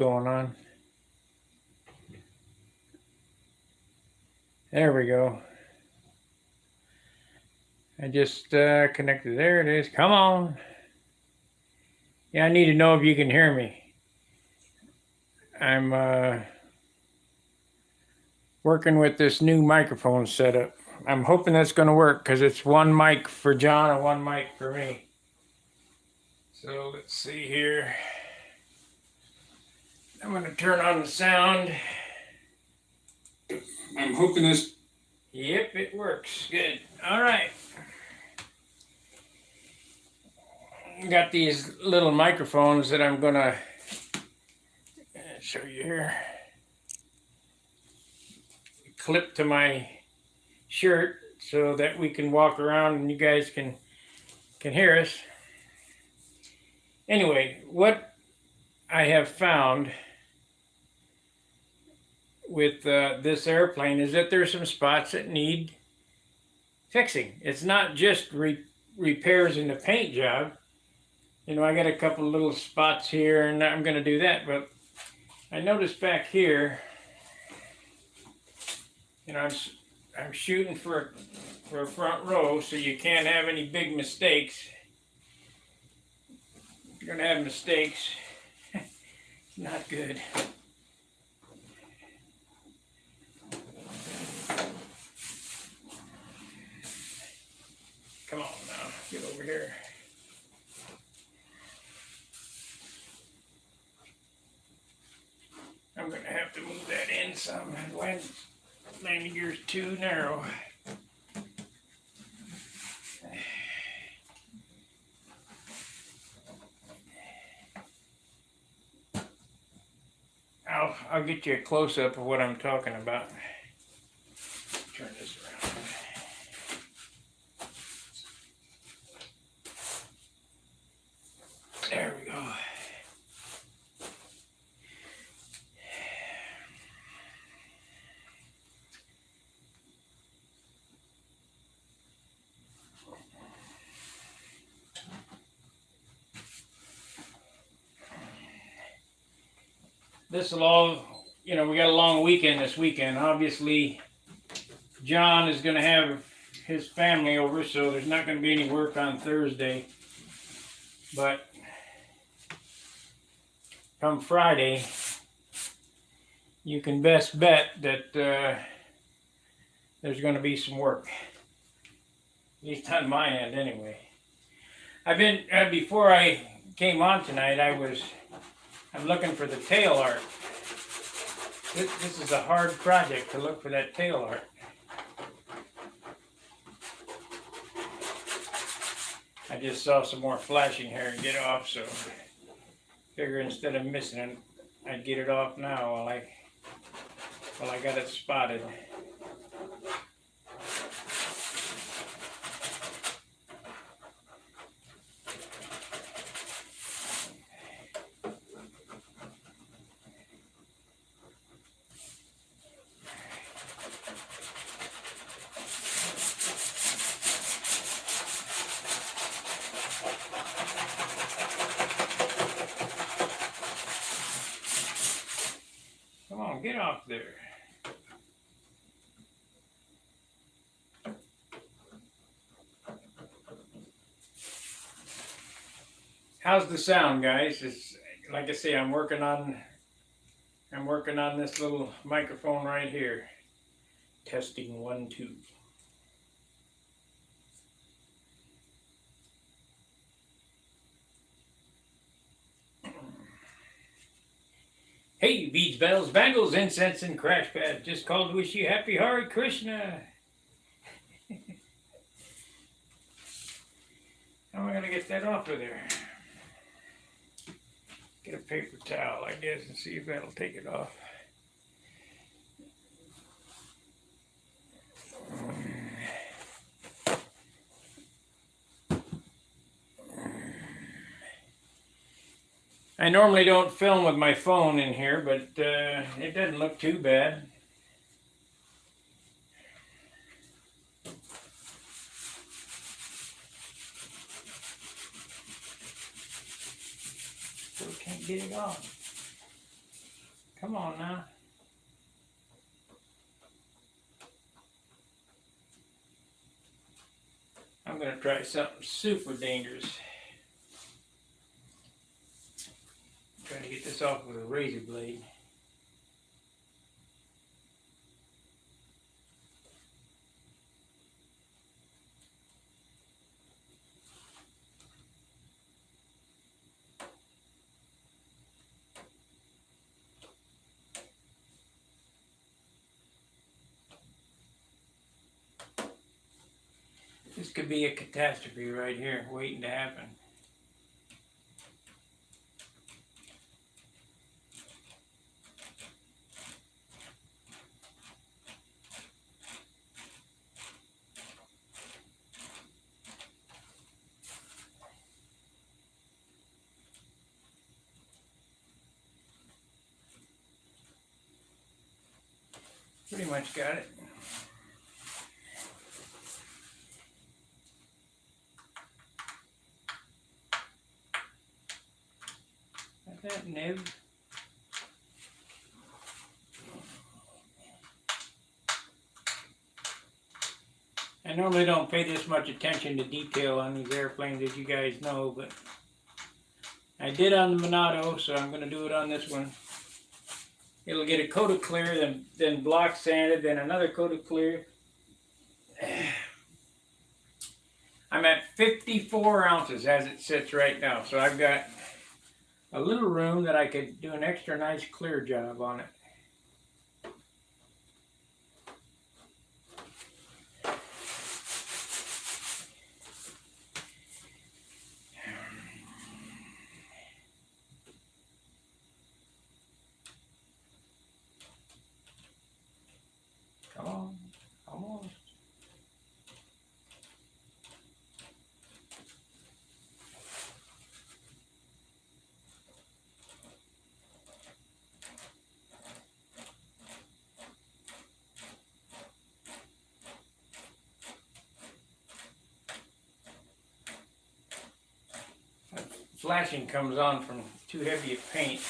going on. There we go. I just connected. There it is. Come on. Yeah, I need to know if you can hear me. I'm working with this new microphone setup. I'm hoping that's going to work because it's one mic for John and one mic for me. So let's see here. I'm going to turn on the sound. I'm hoping this. Yep, it works. Good. All right. Got these little microphones that I'm going to show you here. Clip to my shirt so that we can walk around and you guys can hear us. Anyway, what I have found with this airplane is that there's some spots that need fixing. It's not just repairs in the paint job. You know, I got a couple of little spots here and I'm going to do that, but I noticed back here, you know, I'm shooting for a front row, so you can't have any big mistakes. If you're going to have mistakes, not good. Come on now, get over here. I'm going to have to move that in some. Landing gear's too narrow. I'll get you a close-up of what I'm talking about. Turn this around. There we go. This will all, you know, we got a long weekend this weekend. Obviously, John is going to have his family over, so there's not going to be any work on Thursday. But come Friday, you can best bet that there's going to be some work. At least on my end, anyway. I've been, before I came on tonight, I'm looking for the tail art. This is a hard project to look for that tail art. I just saw some more flashing here and get off, so figure instead of missing it, I'd get it off now while I got it spotted. Come on, get off there. How's the sound, guys? It's like I say, I'm working on this little microphone right here. Testing 1, 2. Hey, beads, bells, bangles, incense, and crash pads. Just called to wish you happy Hare Krishna. How am I going to get that off of there? Get a paper towel, I guess, and see if that'll take it off. I normally don't film with my phone in here, but it doesn't look too bad. Still can't get it off. Come on now. I'm going to try something super dangerous. I'm trying to get this off with a razor blade. This could be a catastrophe right here, waiting to happen. Pretty much got it. Got that nib. I normally don't pay this much attention to detail on these airplanes, as you guys know, but I did on the Monado, so I'm going to do it on this one. It'll get a coat of clear, then block sanded, then another coat of clear. I'm at 54 ounces as it sits right now, so I've got a little room that I could do an extra nice clear job on it. Come on, almost. Flashing comes on from too heavy a paint.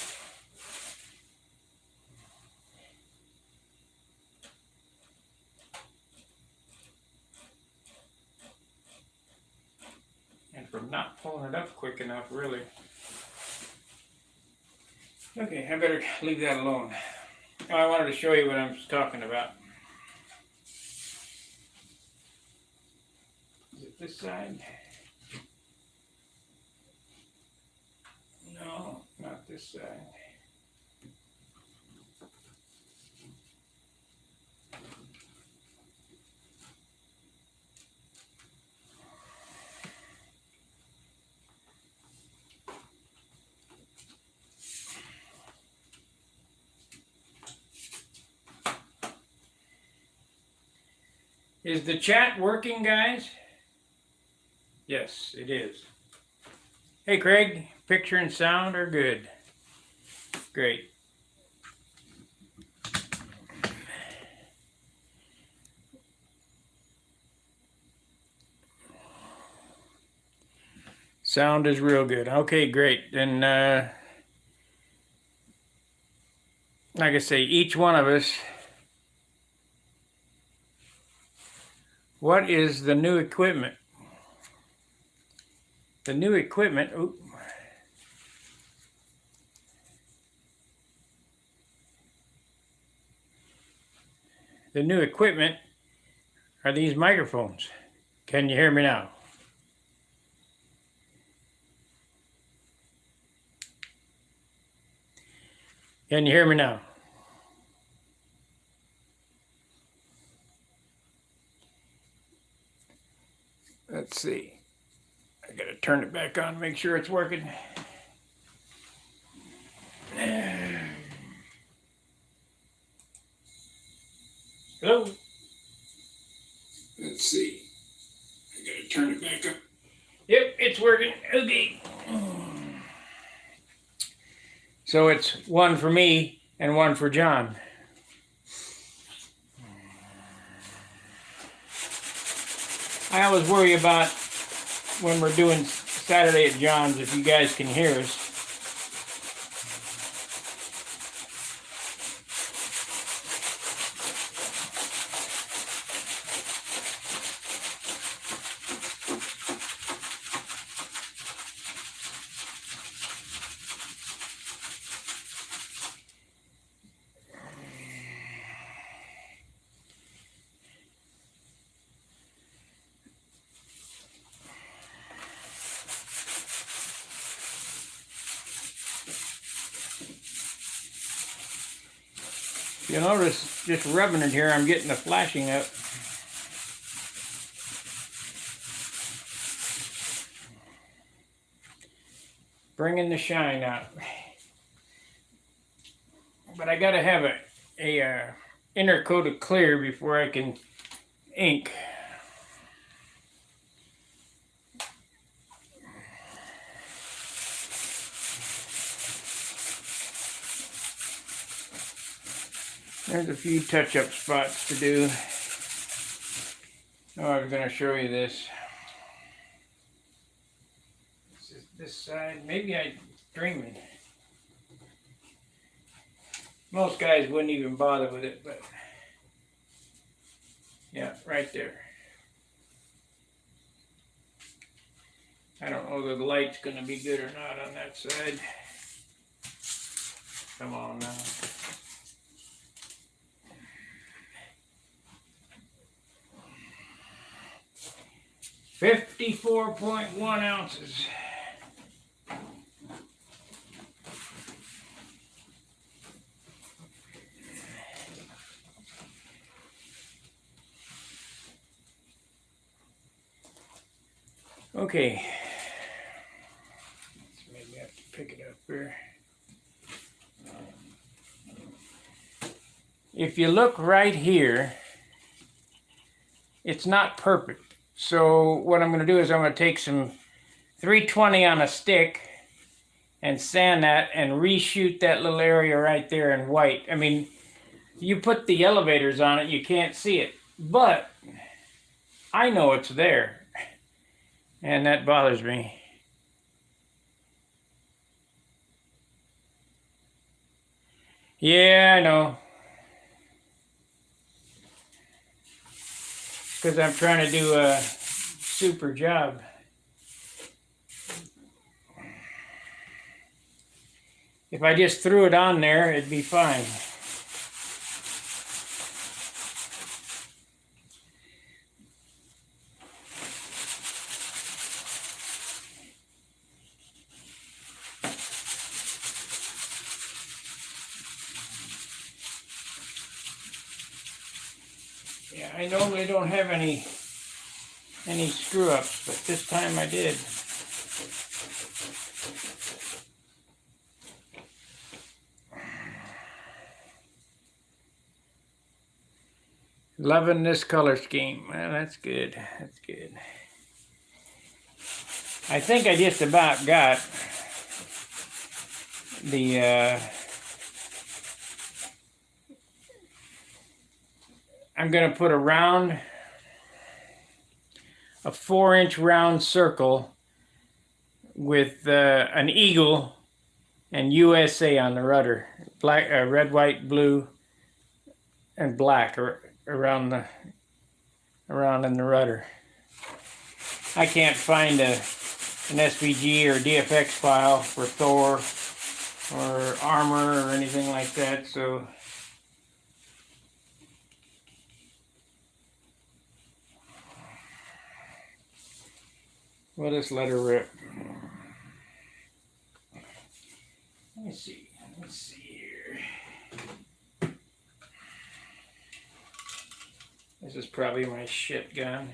And from not pulling it up quick enough, really. Okay, I better leave that alone. Oh, I wanted to show you what I'm talking about. Is it this side? No, not this side. Is the chat working, guys? Yes, it is. Hey, Craig, picture and sound are good. Great. Sound is real good. Okay, great. Then, like I say, each one of us, what is the new equipment? The new equipment, the new equipment are these microphones. Can you hear me now? Can you hear me now? Let's see. I gotta turn it back on, make sure it's working. Hello? Let's see. I gotta turn it back up. Yep, it's working. Okay. So it's one for me and one for John. I always worry about when we're doing Saturday at John's, if you guys can hear us. You'll notice just rubbing it here, I'm getting the flashing up. Bringing the shine out. But I gotta have a inner coat of clear before I can ink. There's a few touch-up spots to do. Oh, I was going to show you this. This side, maybe I'm dreaming. Most guys wouldn't even bother with it, but yeah, right there. I don't know if the light's going to be good or not on that side. Come on now. 54.1 ounces. Okay. Maybe I have to pick it up here. If you look right here, it's not perfect. So what I'm going to do is I'm going to take some 320 on a stick and sand that and reshoot that little area right there in white. I mean, you put the elevators on it, you can't see it. But I know it's there. And that bothers me. Yeah, I know. Because I'm trying to do a super job. If I just threw it on there, it'd be fine. Yeah, I normally don't have any screw-ups, but this time I did. Loving this color scheme. Well, that's good. That's good. I think I just about got the I'm going to put a 4-inch round circle with an eagle and USA on the rudder. Black, red, white, blue, and black around in the rudder. I can't find an SVG or DFX file for Thor or Armor or anything like that, so we'll just let her rip. Let's see here. This is probably my shit gun.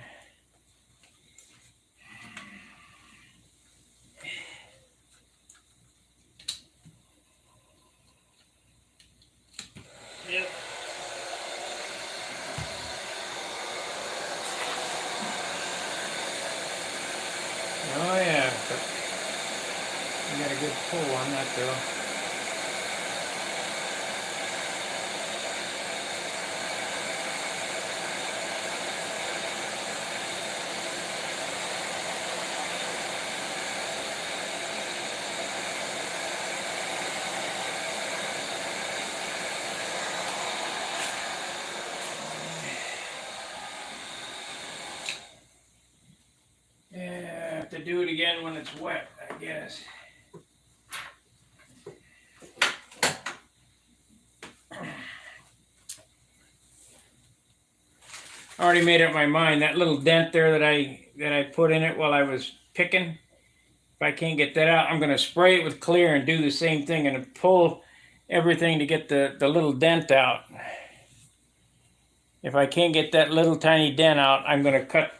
Yep. Oh yeah, but I got a good pull on that though. Yeah, I have to do it again when it's wet, I guess. I already made up my mind. That little dent there that I put in it while I was picking, if I can't get that out, I'm going to spray it with clear and do the same thing and pull everything to get the little dent out. If I can't get that little tiny dent out, I'm going to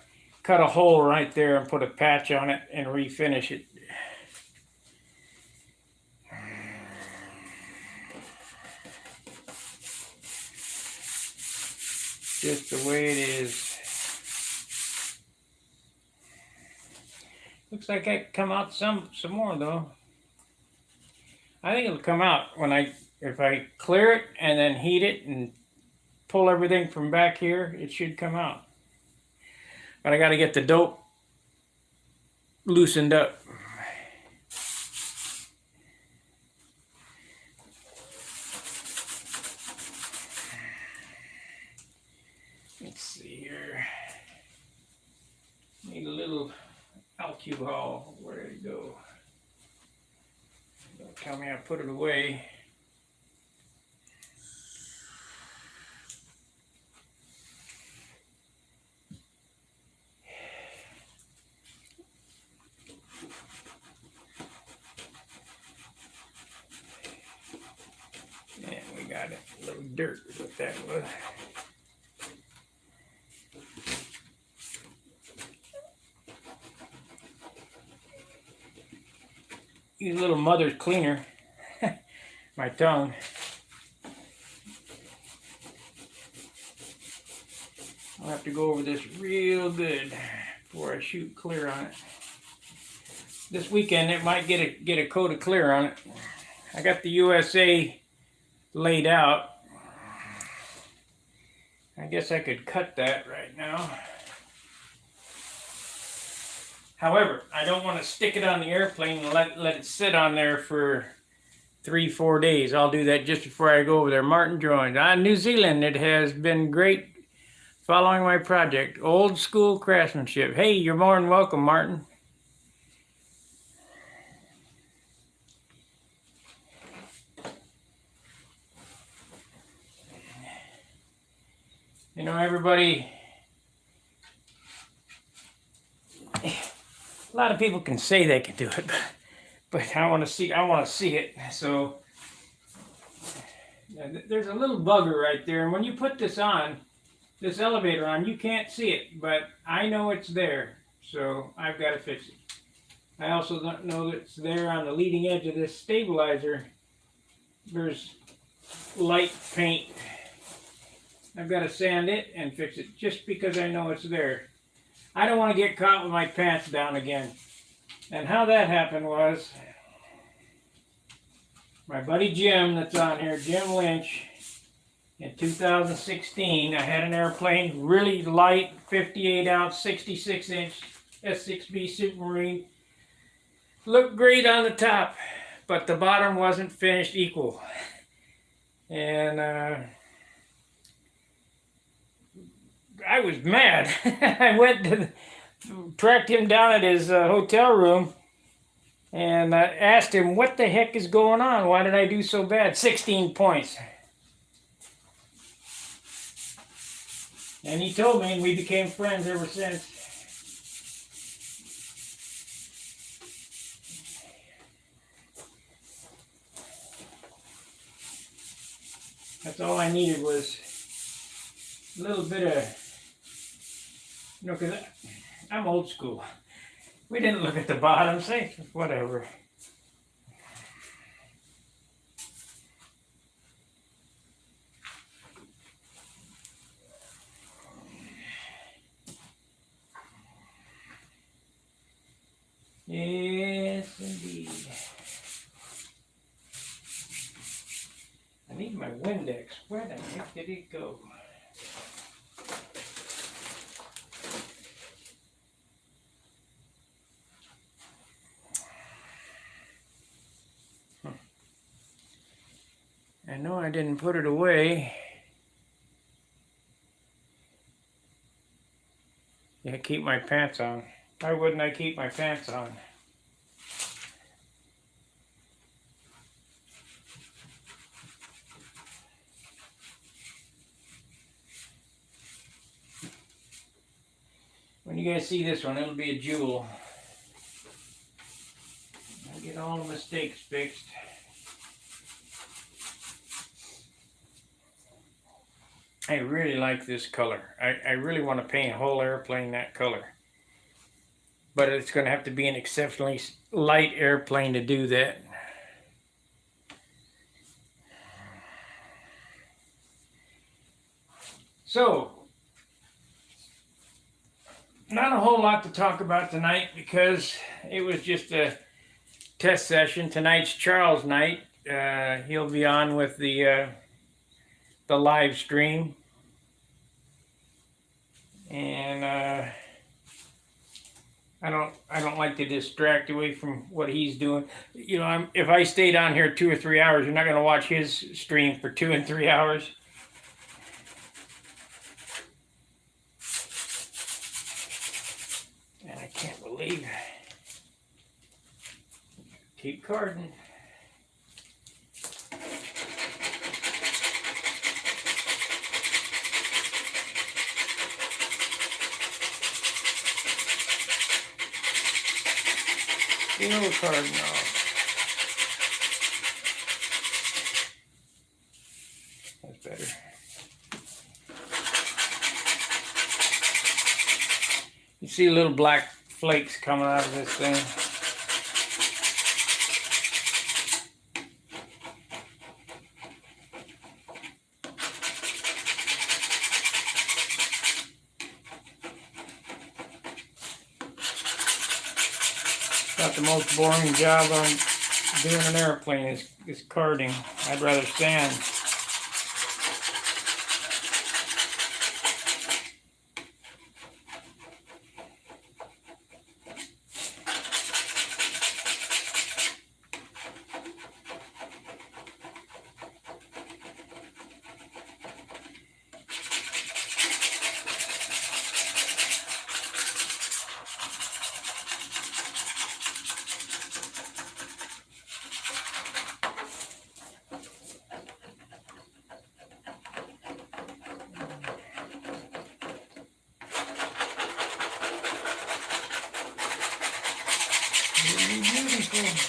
cut a hole right there and put a patch on it and refinish it. Just the way it is. Looks like I can come out some more though. I think it'll come out if I clear it and then heat it and pull everything from back here, it should come out. But I got to get the dope loosened up. Let's see here. Need a little alcohol. Where did it go? Don't tell me I put it away. And we got a little dirt with that was. Use a little mother's cleaner. My tongue. I'll have to go over this real good before I shoot clear on it. This weekend it might get a coat of clear on it. I got the USA laid out. I guess I could cut that right now. However, I don't want to stick it on the airplane and let it sit on there for 3-4 days. I'll do that just before I go over there. Martin joined. New Zealand, it has been great following my project. Old school craftsmanship. Hey, you're more than welcome, Martin. You know, everybody, a lot of people can say they can do it, but I want to see it. So there's a little bugger right there, and when you put this elevator on, you can't see it, but I know it's there, so I've got to fix it. I also don't know that it's there on the leading edge of this stabilizer. There's light paint. I've got to sand it and fix it just because I know it's there. I don't want to get caught with my pants down again. And how that happened was, my buddy Jim that's on here, Jim Lynch, in 2016, I had an airplane, really light, 58 ounce, 66 inch S6B Supermarine. Looked great on the top, but the bottom wasn't finished equal. And I was mad. I went tracked him down at his hotel room and asked him, what the heck is going on? Why did I do so bad? 16 points. And he told me, and we became friends ever since. That's all I needed was a little bit of, because I'm old school. We didn't look at the bottom, say, whatever. Yes, indeed. I need my Windex. Where the heck did it go? I know I didn't put it away. Yeah, keep my pants on. Why wouldn't I keep my pants on? When you guys see this one, it'll be a jewel. I'll get all the mistakes fixed. I really like this color. I really want to paint a whole airplane that color. But it's going to have to be an exceptionally light airplane to do that. So, not a whole lot to talk about tonight because it was just a test session. Tonight's Charles' night. He'll be on with the live stream, and I don't like to distract away from what he's doing. You know, if I stayed on here 2 or 3 hours, you're not going to watch his stream for 2 and 3 hours. And I can't believe. Keep carding. Still carding off. That's better. You see little black flakes coming out of this thing. About the most boring job on doing an airplane is carding. I'd rather sand. Beautiful.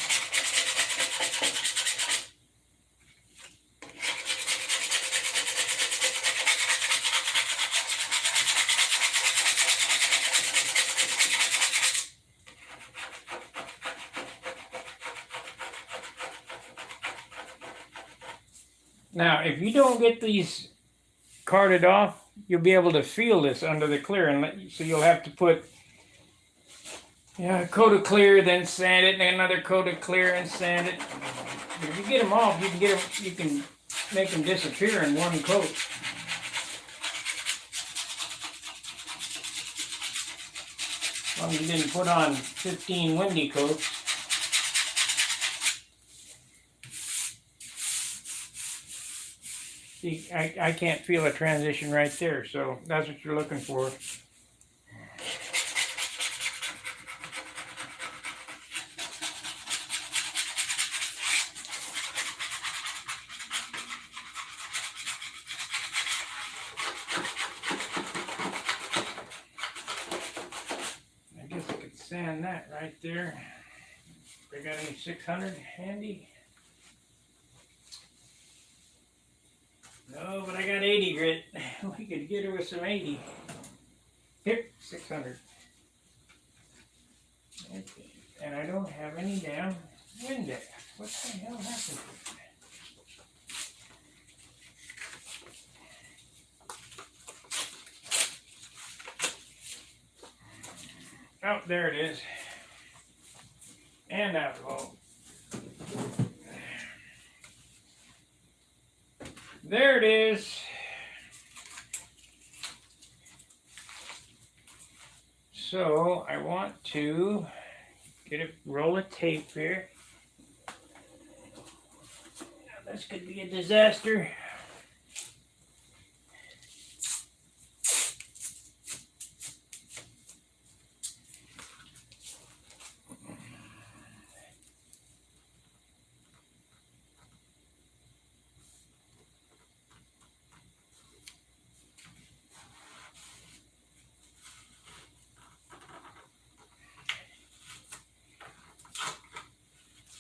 Now, if you don't get these carded off, you'll be able to feel this under the clear, and so you'll have to put a coat of clear, then sand it, and another coat of clear, and sand it. But if you get them off, you can make them disappear in one coat. As long as you didn't put on 15 windy coats. See, I can't feel a transition right there, so that's what you're looking for. I guess I could sand that right there. I got any 600 handy? No, but I got 80 grit. We could get her with some 80. Here, 600. Okay. And I don't have any damn Windex. What the hell happened to it? Oh, there it is. And alcohol. There it is. So I want to get a roll of tape here. Now this could be a disaster.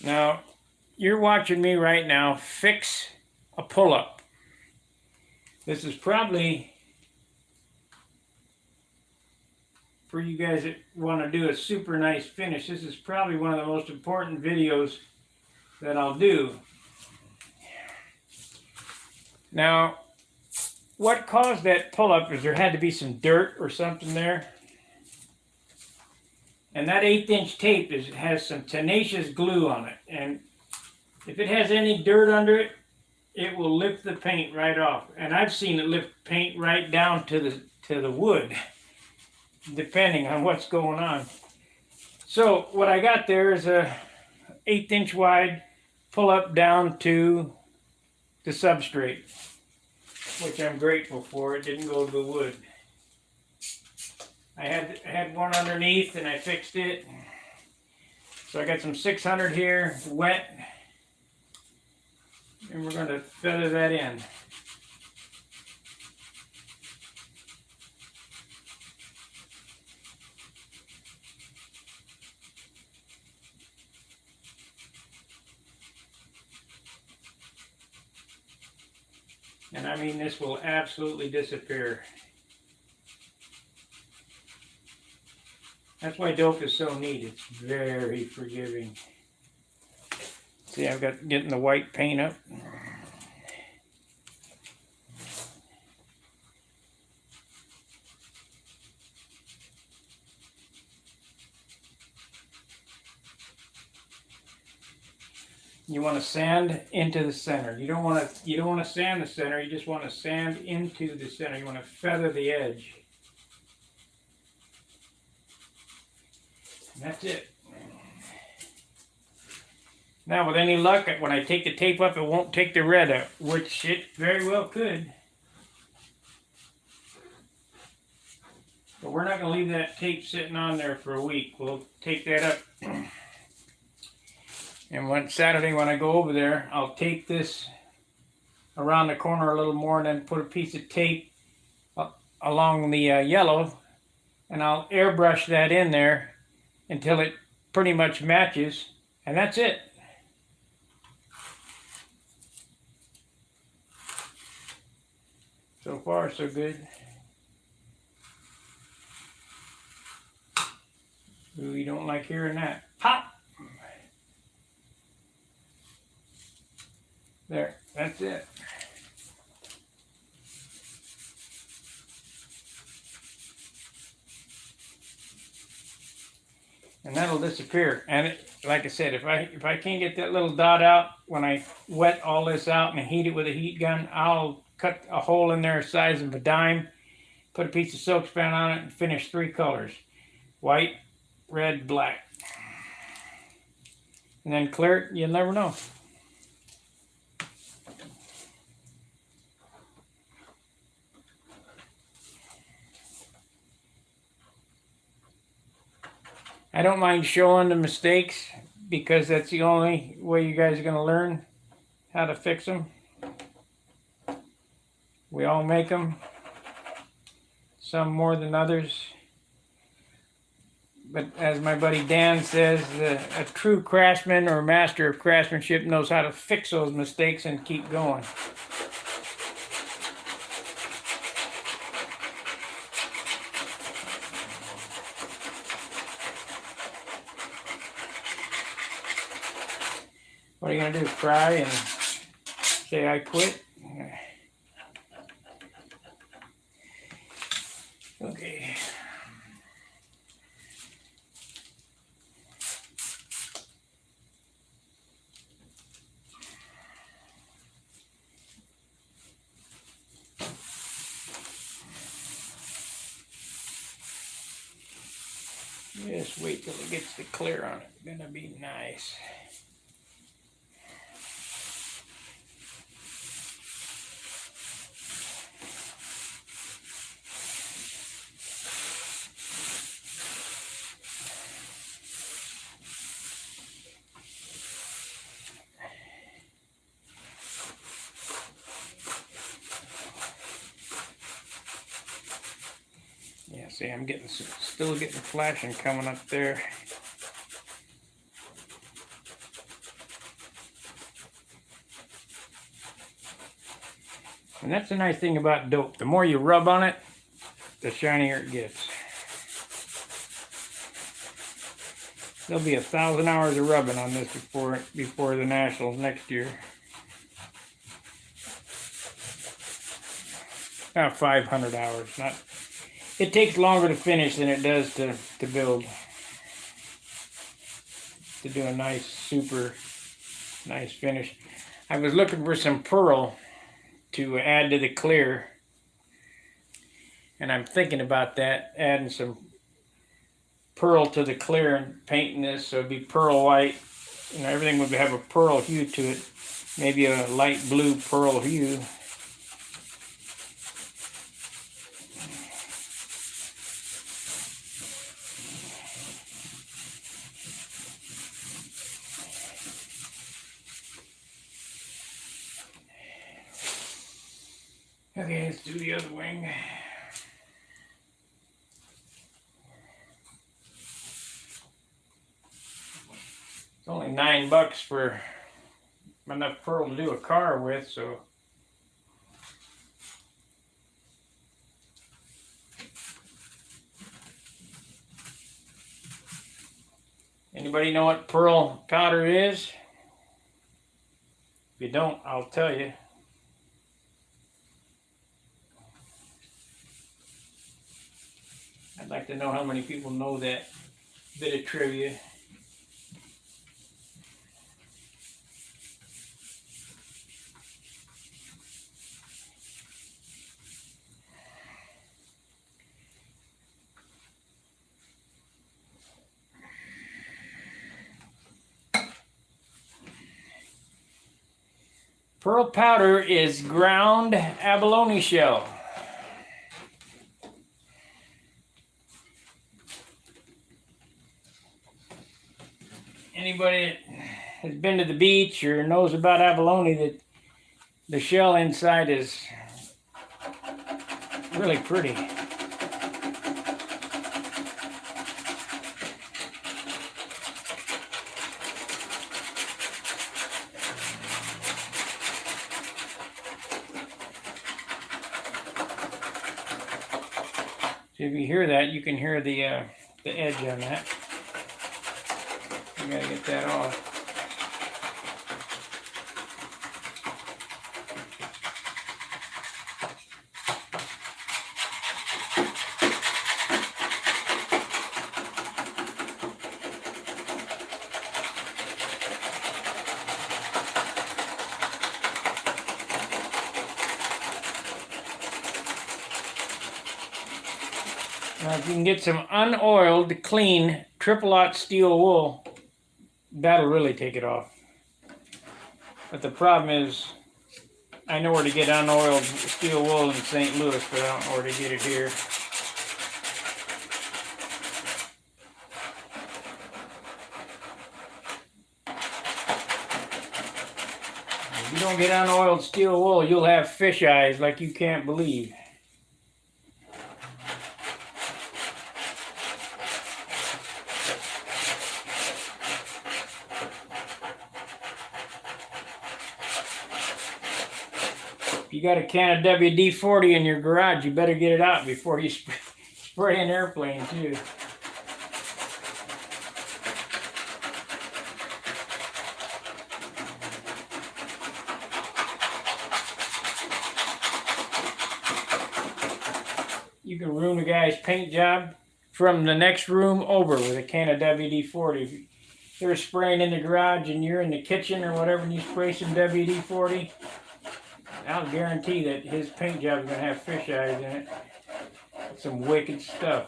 Now, you're watching me right now fix a pull-up. This is probably, for you guys that want to do a super nice finish, this is probably one of the most important videos that I'll do. Now, what caused that pull-up is there had to be some dirt or something there. And that 1/8" tape has some tenacious glue on it. And if it has any dirt under it, it will lift the paint right off. And I've seen it lift paint right down to the wood, depending on what's going on. So what I got there is a 1/8" wide pull-up down to the substrate, which I'm grateful for. It didn't go to the wood. I had one underneath and I fixed it. So I got some 600 here, wet, and we're going to feather that in. And I mean, this will absolutely disappear. That's why dope is so neat. It's very forgiving. See, I've got getting the white paint up. You want to sand into the center. You don't want to sand the center. You just want to sand into the center. You want to feather the edge. And that's it. Now, with any luck, when I take the tape up, it won't take the red out, which it very well could. But we're not going to leave that tape sitting on there for a week. We'll take that up. And one Saturday when I go over there, I'll take this around the corner a little more and then put a piece of tape along the yellow, and I'll airbrush that in there until it pretty much matches, and that's it. So far, so good. Ooh, you don't like hearing that. Pop! There, that's it. And that'll disappear. And it, like I said, if I can't get that little dot out when I wet all this out and heat it with a heat gun, I'll cut a hole in there the size of a dime, put a piece of silk span on it, and finish 3 colors: white, red, black. And then clear it. You'll never know. I don't mind showing the mistakes because that's the only way you guys are going to learn how to fix them. We all make them, some more than others. But as my buddy Dan says, a true craftsman or master of craftsmanship knows how to fix those mistakes and keep going. What are you going to do, cry and say I quit? Okay. Just wait till it gets the clear on it. It's going to be nice. Yeah, see, I'm still getting flashing coming up there. And that's the nice thing about dope. The more you rub on it, the shinier it gets. There'll be 1,000 hours of rubbing on this before the Nationals next year. 500 hours. It takes longer to finish than it does to build. To do a nice, super nice finish. I was looking for some pearl to add to the clear, and I'm thinking about that, adding some pearl to the clear and painting this so it'd be pearl white. You know, everything would have a pearl hue to it, maybe a light blue pearl hue. Okay, let's do the other wing. It's only $9 for enough pearl to do a car with, so. Anybody know what pearl powder is? If you don't, I'll tell you. I'd like to know how many people know that bit of trivia. Pearl powder is ground abalone shell. Anybody that has been to the beach or knows about abalone, that the shell inside is really pretty. So if you hear that, you can hear the edge on that. You gotta get that off. Now, if you can get some unoiled, clean, triple-aught steel wool, that'll really take it off. But the problem is, I know where to get unoiled steel wool in St. Louis, but I don't know where to get it here. If you don't get unoiled steel wool, you'll have fish eyes like you can't believe. If you got a can of WD-40 in your garage, you better get it out before you spray an airplane too. You can ruin a guy's paint job from the next room over with a can of WD-40. If they're spraying in the garage and you're in the kitchen or whatever and you spray some WD-40, I'll guarantee that his paint job is going to have fish eyes in it. Some wicked stuff.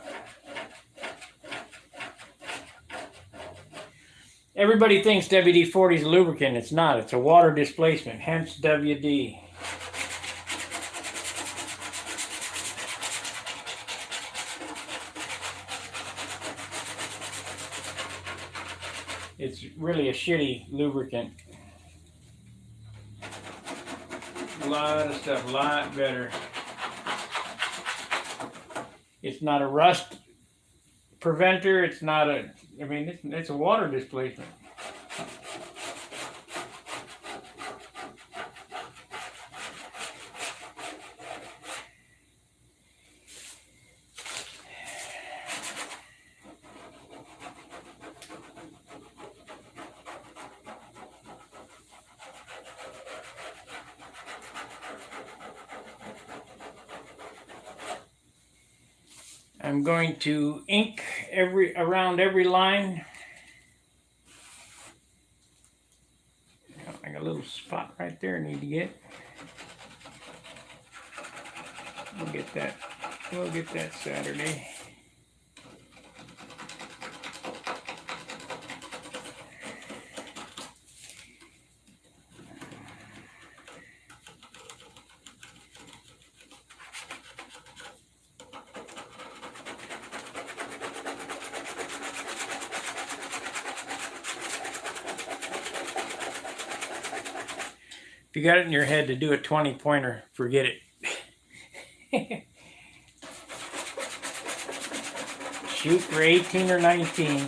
Everybody thinks WD-40 is a lubricant. It's not. It's a water displacement, hence WD. It's really a shitty lubricant. A lot of stuff, a lot better. It's not a rust preventer. It's not a, I mean, it's a water displacement. I'm going to ink around every line. I got a little spot right there I need to get. We'll get that. We'll get that Saturday. If you got it in your head to do a 20-pointer, forget it. Shoot for 18 or 19.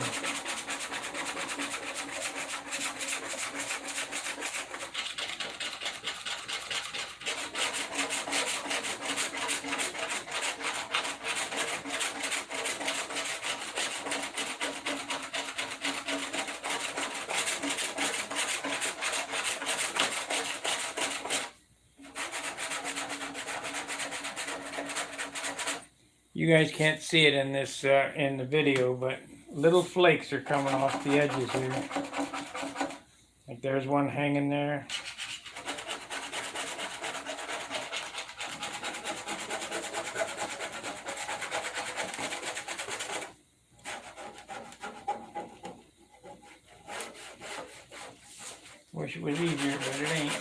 You guys can't see it in this in the video, but little flakes are coming off the edges here. Like there's one hanging there. Wish it was easier, but it ain't.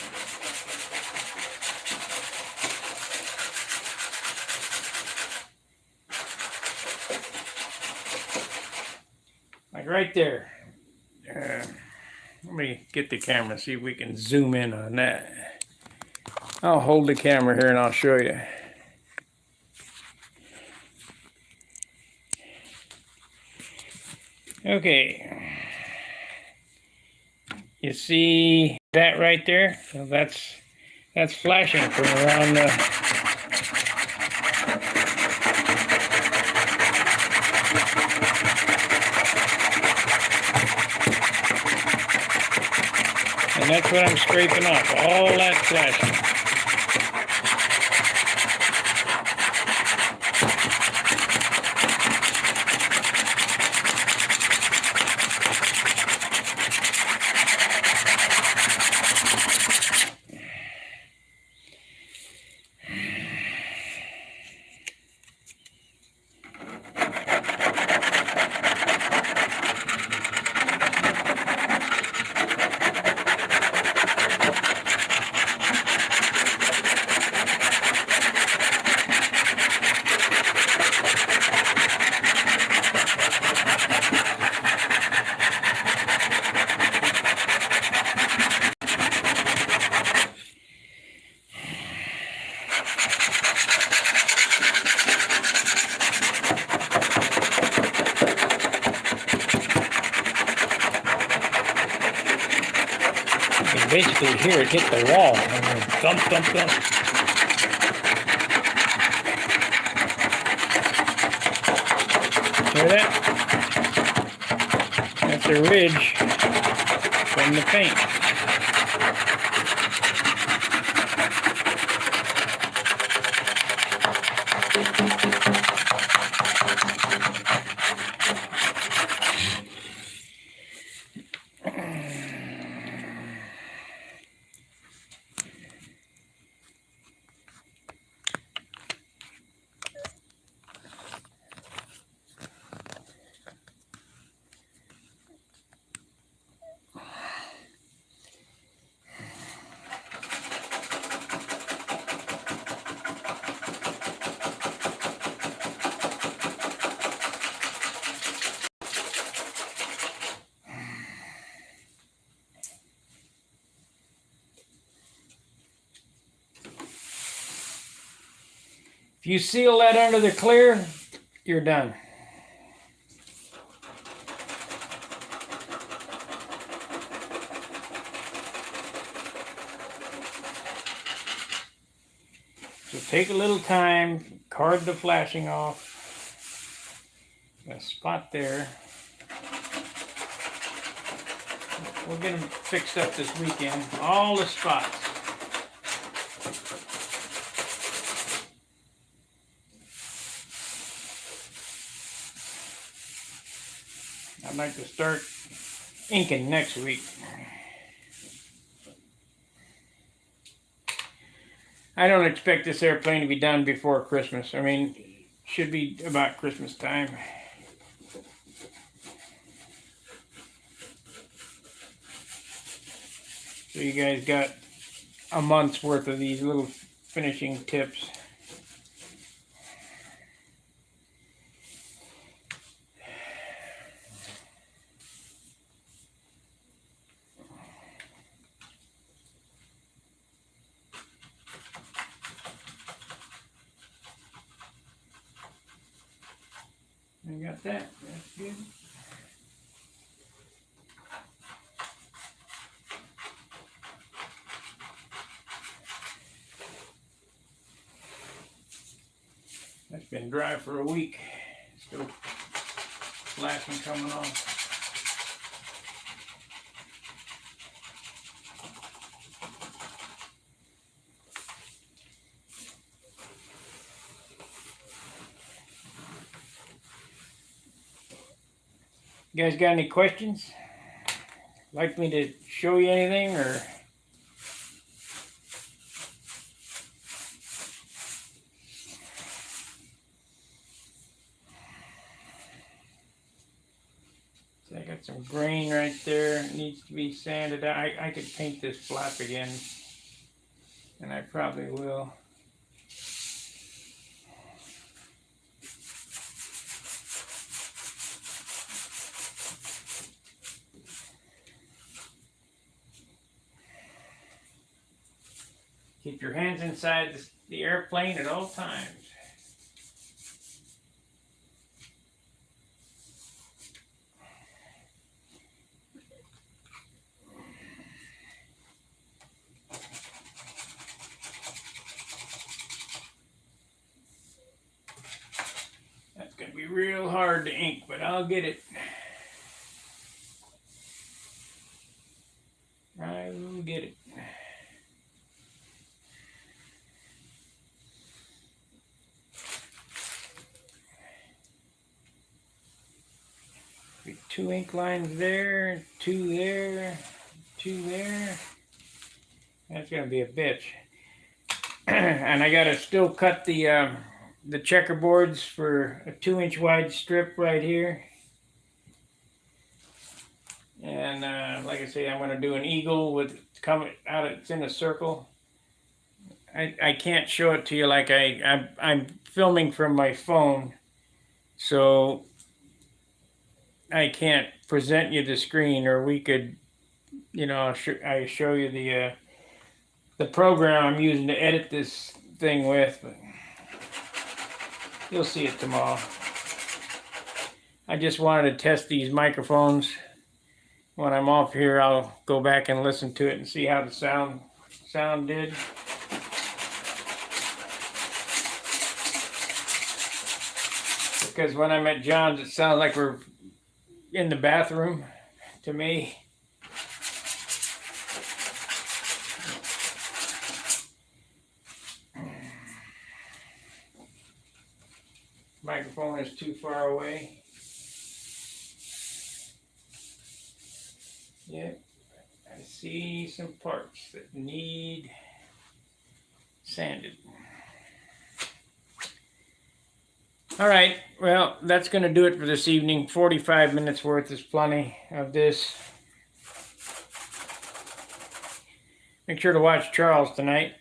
Like right there. Let me get the camera, see if we can zoom in on that. I'll hold the camera here and I'll show you. Okay. You see that right there? So that's flashing from around the... And that's what I'm scraping off, all that flashing. Basically hear it hit the wall. Thump, thump, thump. Hear that? That's a ridge from the paint. If you seal that under the clear, you're done. So take a little time, card the flashing off. Got a spot there. We'll get them fixed up this weekend. All the spots. I'd like to start inking next week. I don't expect this airplane to be done before Christmas. I mean, should be about Christmas time. So you guys got a month's worth of these little finishing tips. I got that. That's good. That's been dry for a week. Still flashing coming on. You guys got any questions? Like me to show you anything, or? So I got some grain right there. It needs to be sanded out. I could paint this flap again, and I probably will. Keep your hands inside the airplane at all times. That's going to be real hard to ink, but I'll get it. I will get it. Two ink lines there, two there, two there. That's gonna be a bitch. And I gotta still cut the checkerboards for a 2-inch wide strip right here. And like I say, I'm gonna do an eagle with coming out. It's in a circle. I can't show it to you like I'm filming from my phone, so I can't present you the screen, or we could, you know, I show you the program I'm using to edit this thing with, but you'll see it tomorrow. I just wanted to test these microphones. When I'm off here, I'll go back and listen to it and see how the sound did. Because when I'm at John's, it sounds like we're in the bathroom to me. Microphone is too far away. Yep, I see some parts that need sanded. All right, well, that's going to do it for this evening. 45 minutes worth is plenty of this. Make sure to watch Charles tonight,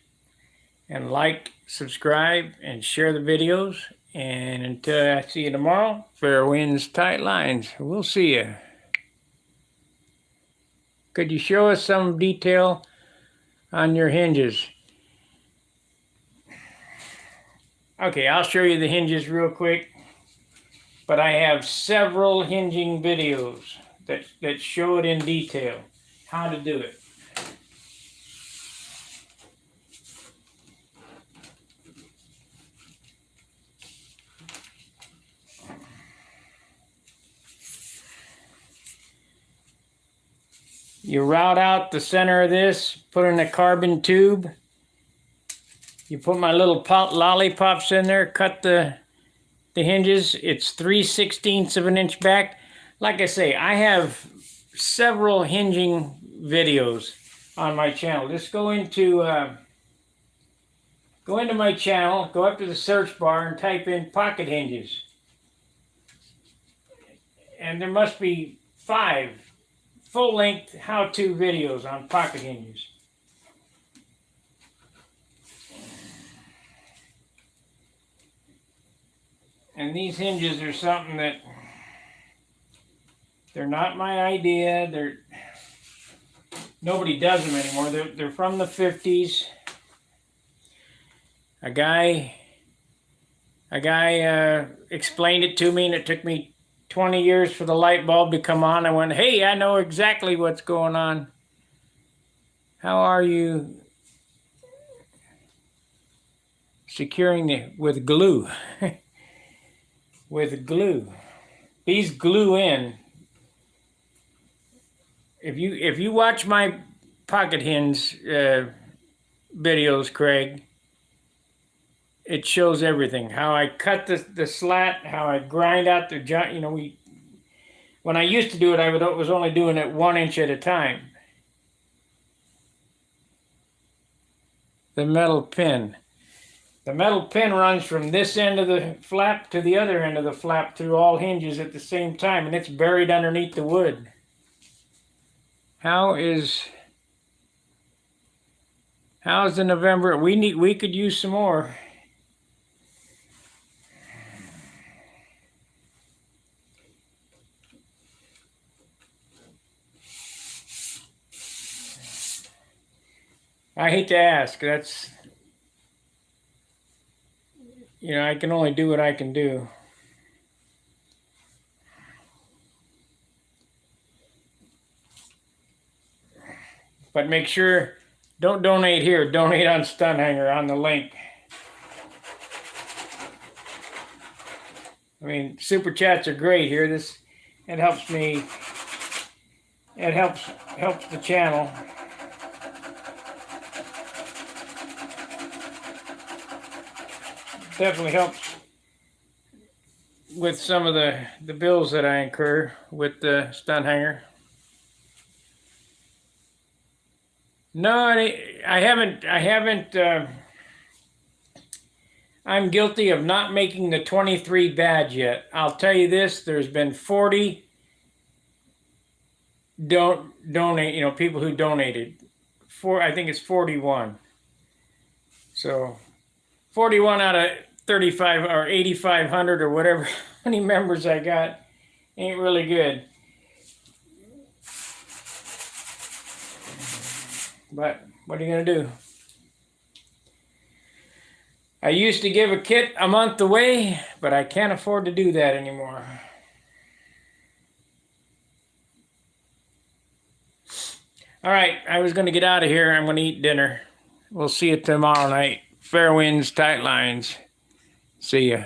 and like, subscribe, and share the videos. And until I see you tomorrow, fair winds, tight lines. We'll see you. Could you show us some detail on your hinges? Okay, I'll show you the hinges real quick, but I have several hinging videos that show it in detail, how to do it. You route out the center of this, put in a carbon tube. You put my little lollipops in there, cut the hinges. It's 3/16 of an inch back. like I say, I have several hinging videos on my channel. Just go into my channel, go up to the search bar and type in pocket hinges. And there must be 5 full-length how-to videos on pocket hinges. And these hinges are something that they're not my idea. Nobody does them anymore. They're from the 50s. A guy explained it to me, and it took me 20 years for the light bulb to come on. I went, hey, I know exactly what's going on. How are you securing it with glue? With glue. These glue in. If you watch my pocket hinge videos, Craig, it shows everything. How I cut the slat, how I grind out the joint. You know, when I used to do it, I was only doing it 1 inch at a time. The metal pin. The metal pin runs from this end of the flap to the other end of the flap through all hinges at the same time, and it's buried underneath the wood. How's the November? We could use some more. I hate to ask. That's, you know, I can only do what I can do. But make sure, don't donate here. Donate on Stunt Hanger on the link. I mean, super chats are great here. It helps me. It helps the channel. Definitely helps with some of the bills that I incur with the Stunt Hanger. No, I haven't. I'm guilty of not making the 23 badge yet. I'll tell you this: there's been 40 donate. You know, people who donated. I think it's 41. So 41 out of 35 or 8,500 or whatever many members I got ain't really good. But what are you gonna do? I used to give a kit a month away, but I can't afford to do that anymore. All right, I was gonna get out of here. I'm gonna eat dinner. We'll see you tomorrow night. Fair winds, tight lines. See ya.